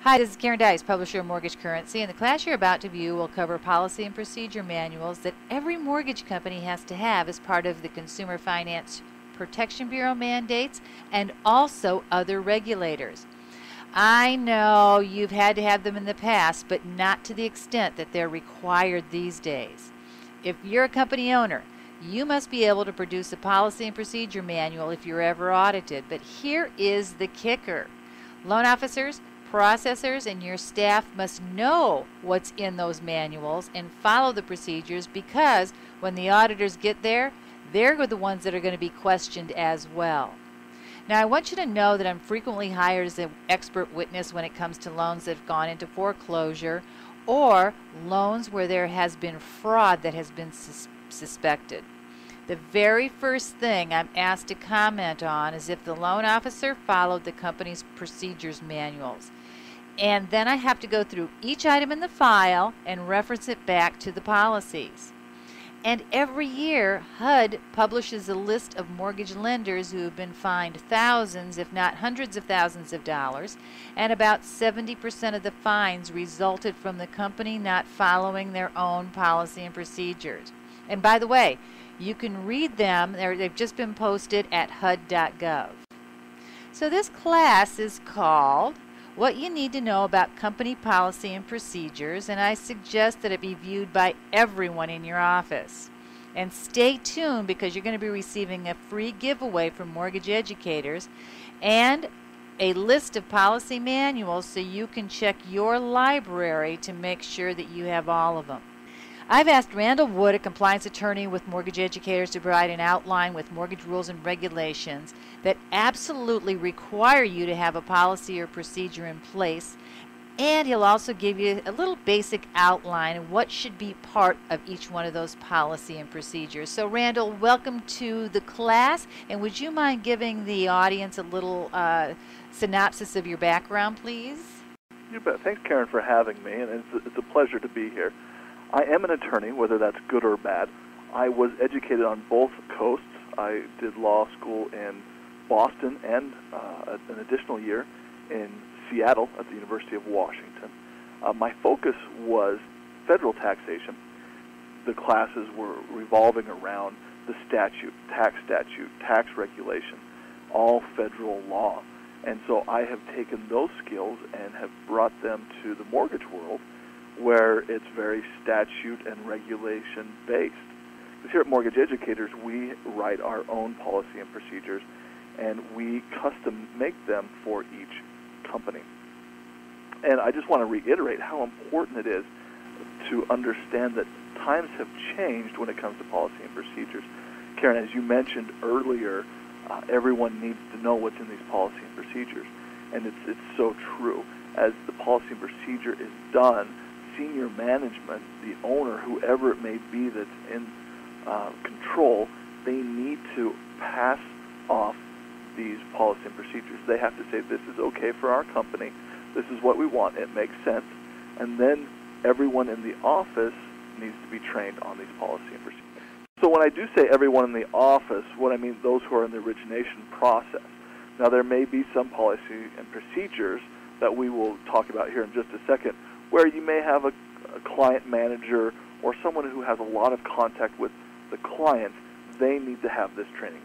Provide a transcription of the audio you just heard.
Hi, this is Karen Dice, publisher of Mortgage Currency, and the class you're about to view will cover policy and procedure manuals that every mortgage company has to have as part of the Consumer Finance Protection Bureau mandates and also other regulators. I know you've had to have them in the past, but not to the extent that they're required these days. If you're a company owner, you must be able to produce a policy and procedure manual if you're ever audited. But here is the kicker. Loan officers, processors, and your staff must know what's in those manuals and follow the procedures, because when the auditors get there, they're the ones that are going to be questioned as well. Now, I want you to know that I'm frequently hired as an expert witness when it comes to loans that have gone into foreclosure or loans where there has been fraud that has been suspected. The very first thing I'm asked to comment on is if the loan officer followed the company's procedures manuals. And then I have to go through each item in the file and reference it back to the policies. And every year, HUD publishes a list of mortgage lenders who have been fined thousands, if not hundreds of thousands of dollars, and about 70% of the fines resulted from the company not following their own policy and procedures. And by the way, you can read them. They've just been posted at HUD.gov. So this class is called What You Need to Know About Company Policy and Procedures, and I suggest that it be viewed by everyone in your office. And stay tuned, because you're going to be receiving a free giveaway from Mortgage Educators and a list of policy manuals so you can check your library to make sure that you have all of them. I've asked Randall Wood, a compliance attorney with Mortgage Educators, to provide an outline with mortgage rules and regulations that absolutely require you to have a policy or procedure in place, and he'll also give you a little basic outline of what should be part of each one of those policy and procedures. So Randall, welcome to the class, and would you mind giving the audience a little synopsis of your background, please? You bet. Thanks, Karen, for having me, and it's a pleasure to be here. I am an attorney, whether that's good or bad. I was educated on both coasts. I did law school in Boston and an additional year in Seattle at the University of Washington. My focus was federal taxation. The classes were revolving around the statute, tax regulation, all federal law. And so I have taken those skills and have brought them to the mortgage world, where it's very statute and regulation based. Because here at Mortgage Educators, we write our own policy and procedures, and we custom make them for each company. And I just want to reiterate how important it is to understand that times have changed when it comes to policy and procedures. Karen, as you mentioned earlier, everyone needs to know what's in these policy and procedures, and it's so true. As the policy and procedure is done, senior management, the owner, whoever it may be that's in control, they need to pass off these policy and procedures. They have to say, this is okay for our company, this is what we want, it makes sense, and then everyone in the office needs to be trained on these policy and procedures. So when I do say everyone in the office, what I mean those who are in the origination process. Now, there may be some policy and procedures that we will talk about here in just a second, where you may have a client manager or someone who has a lot of contact with the clients. They need to have this training